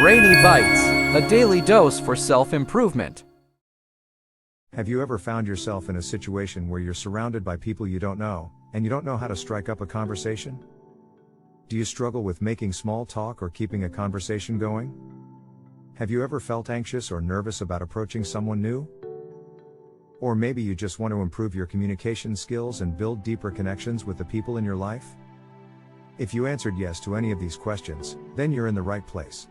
Brainy Bites, a daily dose for self-improvement. Have you ever found yourself in a situation where you're surrounded by people you don't know, and you don't know how to strike up a conversation? Do you struggle with making small talk or keeping a conversation going? Have you ever felt anxious or nervous about approaching someone new? Or maybe you just want to improve your communication skills and build deeper connections with the people in your life? If you answered yes to any of these questions, then you're in the right place.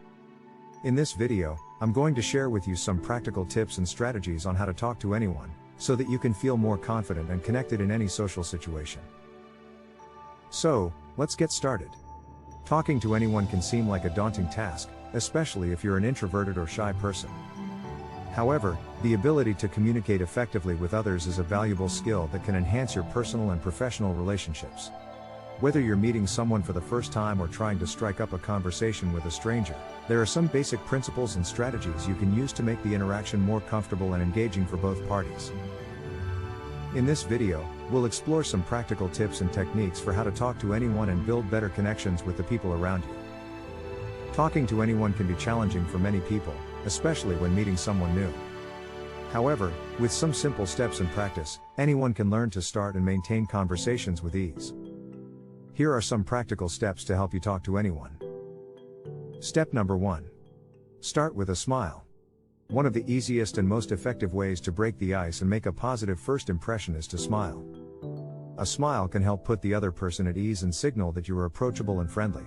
In this video, I'm going to share with you some practical tips and strategies on how to talk to anyone, so that you can feel more confident and connected in any social situation. So, let's get started. Talking to anyone can seem like a daunting task, especially if you're an introverted or shy person. However, the ability to communicate effectively with others is a valuable skill that can enhance your personal and professional relationships. Whether you're meeting someone for the first time or trying to strike up a conversation with a stranger, there are some basic principles and strategies you can use to make the interaction more comfortable and engaging for both parties. In this video, we'll explore some practical tips and techniques for how to talk to anyone and build better connections with the people around you. Talking to anyone can be challenging for many people, especially when meeting someone new. However, with some simple steps and practice, anyone can learn to start and maintain conversations with ease. Here are some practical steps to help you talk to anyone. Step number 1. Start with a smile. One of the easiest and most effective ways to break the ice and make a positive first impression is to smile. A smile can help put the other person at ease and signal that you are approachable and friendly.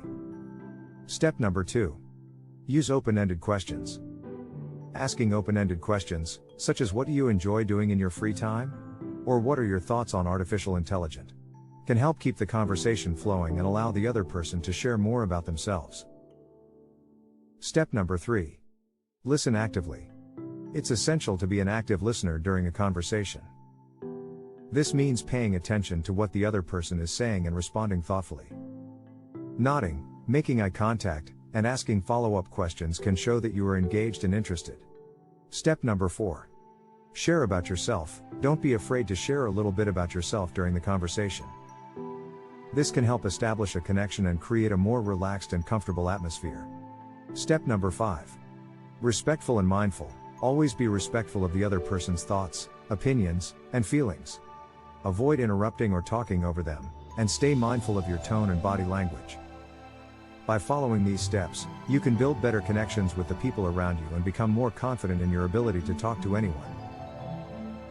Step number 2. Use open-ended questions. Asking open-ended questions, such as what do you enjoy doing in your free time? Or what are your thoughts on artificial intelligence? Can help keep the conversation flowing and allow the other person to share more about themselves. Step number 3. Listen actively. It's essential to be an active listener during a conversation. This means paying attention to what the other person is saying and responding thoughtfully. Nodding, making eye contact, and asking follow-up questions can show that you are engaged and interested. Step number 4. Share about yourself. Don't be afraid to share a little bit about yourself during the conversation. This can help establish a connection and create a more relaxed and comfortable atmosphere. Step number 5. Respectful and mindful. Always be respectful of the other person's thoughts, opinions, and feelings. Avoid interrupting or talking over them, and stay mindful of your tone and body language. By following these steps, you can build better connections with the people around you and become more confident in your ability to talk to anyone.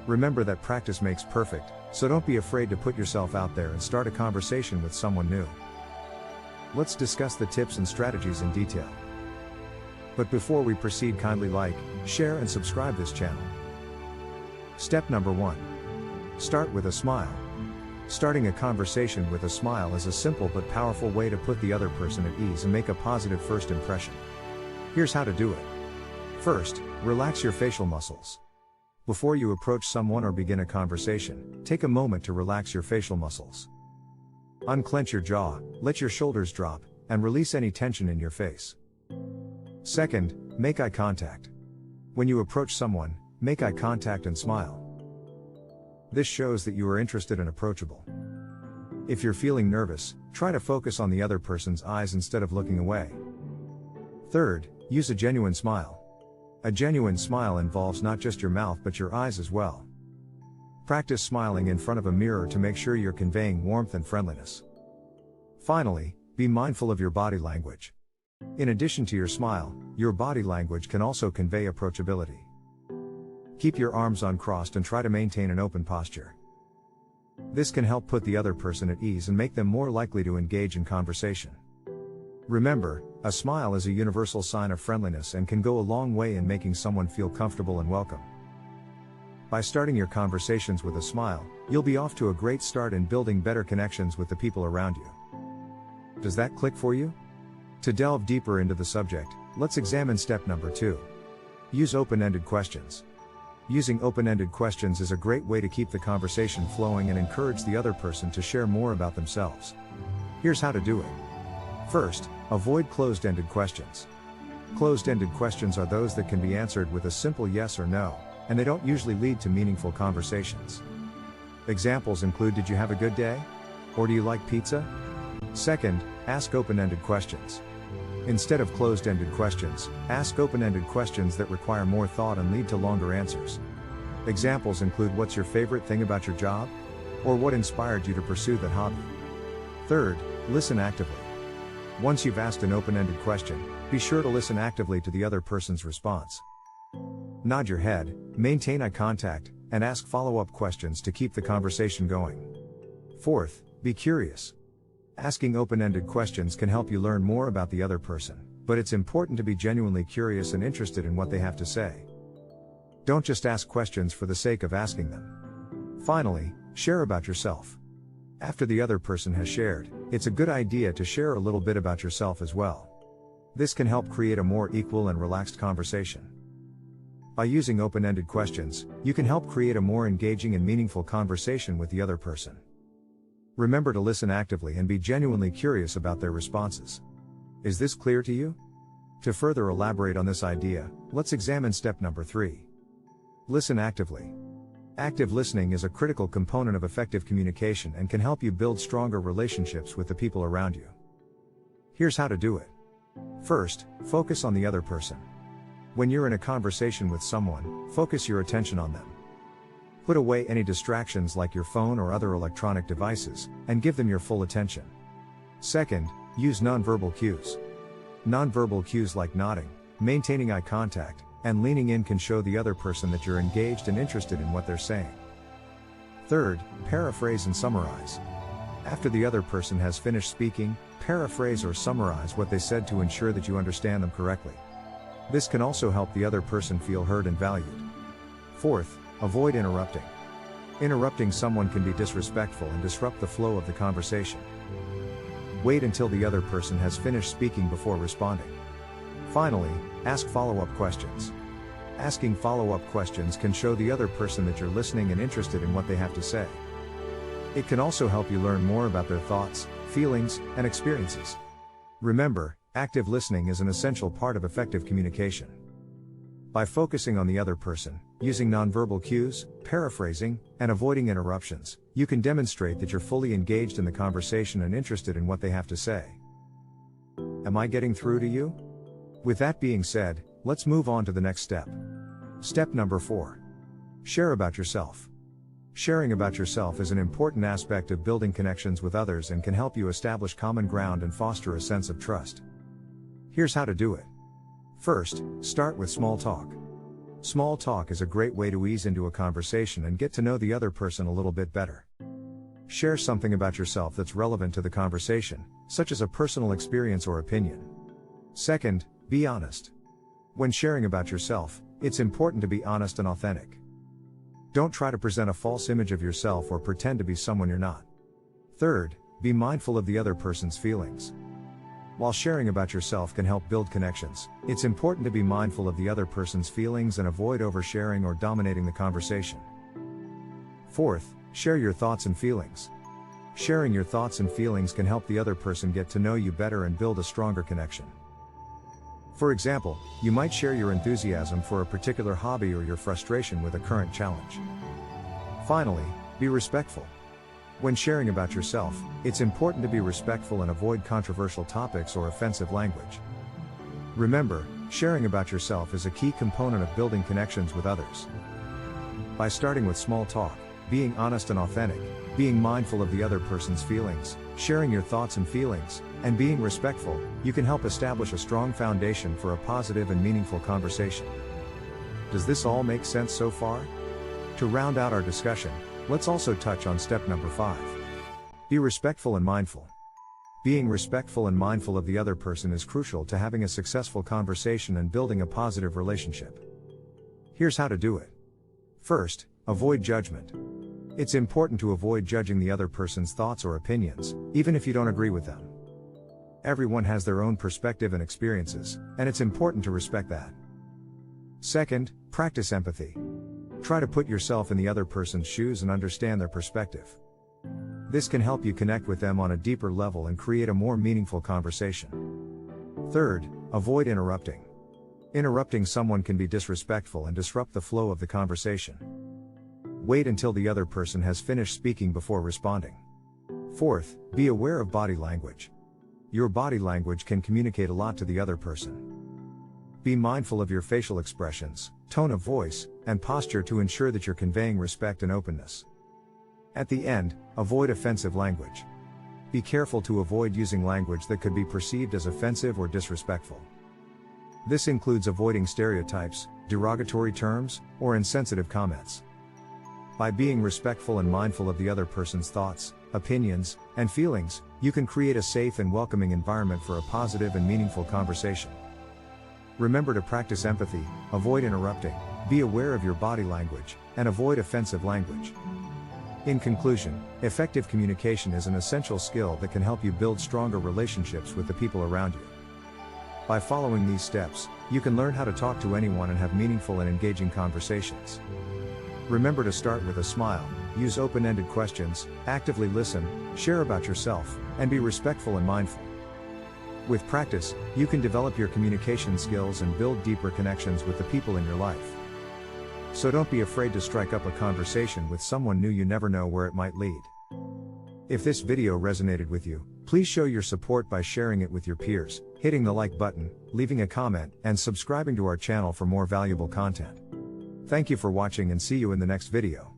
Remember that practice makes perfect, so don't be afraid to put yourself out there and start a conversation with someone new. Let's discuss the tips and strategies in detail. But before we proceed, kindly like, share and subscribe this channel. Step number 1. Start with a smile. Starting a conversation with a smile is a simple but powerful way to put the other person at ease and make a positive first impression. Here's how to do it. First, relax your facial muscles. Before you approach someone or begin a conversation, take a moment to relax your facial muscles. Unclench your jaw, let your shoulders drop, and release any tension in your face. Second, make eye contact. When you approach someone, make eye contact and smile. This shows that you are interested and approachable. If you're feeling nervous, try to focus on the other person's eyes instead of looking away. Third, use a genuine smile. A genuine smile involves not just your mouth but your eyes as well. Practice smiling in front of a mirror to make sure you're conveying warmth and friendliness. Finally, be mindful of your body language. In addition to your smile, your body language can also convey approachability. Keep your arms uncrossed and try to maintain an open posture. This can help put the other person at ease and make them more likely to engage in conversation. Remember, a smile is a universal sign of friendliness and can go a long way in making someone feel comfortable and welcome. By starting your conversations with a smile, you'll be off to a great start in building better connections with the people around you. Does that click for you? To delve deeper into the subject, let's examine step number 2. Use open-ended questions. Using open-ended questions is a great way to keep the conversation flowing and encourage the other person to share more about themselves. Here's how to do it. First, avoid closed-ended questions. Closed-ended questions are those that can be answered with a simple yes or no, and they don't usually lead to meaningful conversations. Examples include, did you have a good day? Or do you like pizza? Second, ask open-ended questions. Instead of closed-ended questions, ask open-ended questions that require more thought and lead to longer answers. Examples include, what's your favorite thing about your job? Or what inspired you to pursue that hobby? Third, listen actively. Once you've asked an open-ended question, be sure to listen actively to the other person's response. Nod your head, maintain eye contact, and ask follow-up questions to keep the conversation going. Fourth, be curious. Asking open-ended questions can help you learn more about the other person, but it's important to be genuinely curious and interested in what they have to say. Don't just ask questions for the sake of asking them. Finally, share about yourself. After the other person has shared, it's a good idea to share a little bit about yourself as well. This can help create a more equal and relaxed conversation. By using open-ended questions, you can help create a more engaging and meaningful conversation with the other person. Remember to listen actively and be genuinely curious about their responses. Is this clear to you? To further elaborate on this idea, let's examine step number 3. Listen actively. Active listening is a critical component of effective communication and can help you build stronger relationships with the people around you. Here's how to do it. First, focus on the other person. When you're in a conversation with someone, focus your attention on them. Put away any distractions like your phone or other electronic devices, and give them your full attention. Second, use nonverbal cues. Nonverbal cues like nodding, maintaining eye contact, and leaning in can show the other person that you're engaged and interested in what they're saying. Third, paraphrase and summarize. After the other person has finished speaking, paraphrase or summarize what they said to ensure that you understand them correctly. This can also help the other person feel heard and valued. Fourth, avoid interrupting. Interrupting someone can be disrespectful and disrupt the flow of the conversation. Wait until the other person has finished speaking before responding. Finally, ask follow-up questions. Asking follow-up questions can show the other person that you're listening and interested in what they have to say. It can also help you learn more about their thoughts, feelings, and experiences. Remember, active listening is an essential part of effective communication. By focusing on the other person, using nonverbal cues, paraphrasing, and avoiding interruptions, you can demonstrate that you're fully engaged in the conversation and interested in what they have to say. Am I getting through to you? With that being said, let's move on to the next step. Step number 4. Share about yourself. Sharing about yourself is an important aspect of building connections with others and can help you establish common ground and foster a sense of trust. Here's how to do it. First, start with small talk. Small talk is a great way to ease into a conversation and get to know the other person a little bit better. Share something about yourself that's relevant to the conversation, such as a personal experience or opinion. Second, be honest. When sharing about yourself, it's important to be honest and authentic. Don't try to present a false image of yourself or pretend to be someone you're not. Third, be mindful of the other person's feelings. While sharing about yourself can help build connections, it's important to be mindful of the other person's feelings and avoid oversharing or dominating the conversation. Fourth, share your thoughts and feelings. Sharing your thoughts and feelings can help the other person get to know you better and build a stronger connection. For example, you might share your enthusiasm for a particular hobby or your frustration with a current challenge. Finally, be respectful. When sharing about yourself, it's important to be respectful and avoid controversial topics or offensive language. Remember, sharing about yourself is a key component of building connections with others. By starting with small talk, being honest and authentic, being mindful of the other person's feelings, sharing your thoughts and feelings, and being respectful, you can help establish a strong foundation for a positive and meaningful conversation. Does this all make sense so far? To round out our discussion, let's also touch on step number 5. Be respectful and mindful. Being respectful and mindful of the other person is crucial to having a successful conversation and building a positive relationship. Here's how to do it. First, avoid judgment. It's important to avoid judging the other person's thoughts or opinions, even if you don't agree with them. Everyone has their own perspective and experiences, and it's important to respect that. Second, practice empathy. Try to put yourself in the other person's shoes and understand their perspective. This can help you connect with them on a deeper level and create a more meaningful conversation. Third, avoid interrupting. Interrupting someone can be disrespectful and disrupt the flow of the conversation. Wait until the other person has finished speaking before responding. Fourth, be aware of body language. your body language can communicate a lot to the other person. Be mindful of your facial expressions, tone of voice, and posture to ensure that you're conveying respect and openness. At the end, avoid offensive language. Be careful to avoid using language that could be perceived as offensive or disrespectful. This includes avoiding stereotypes, derogatory terms, or insensitive comments. By being respectful and mindful of the other person's thoughts, opinions, and feelings, you can create a safe and welcoming environment for a positive and meaningful conversation. Remember to practice empathy, avoid interrupting, be aware of your body language, and avoid offensive language. In conclusion, effective communication is an essential skill that can help you build stronger relationships with the people around you. By following these steps, you can learn how to talk to anyone and have meaningful and engaging conversations. Remember to start with a smile, use open-ended questions, actively listen, share about yourself, and be respectful and mindful. With practice, you can develop your communication skills and build deeper connections with the people in your life. So don't be afraid to strike up a conversation with someone new. You never know where it might lead. If this video resonated with you, please show your support by sharing it with your peers, hitting the like button, leaving a comment, and subscribing to our channel for more valuable content. Thank you for watching and see you in the next video.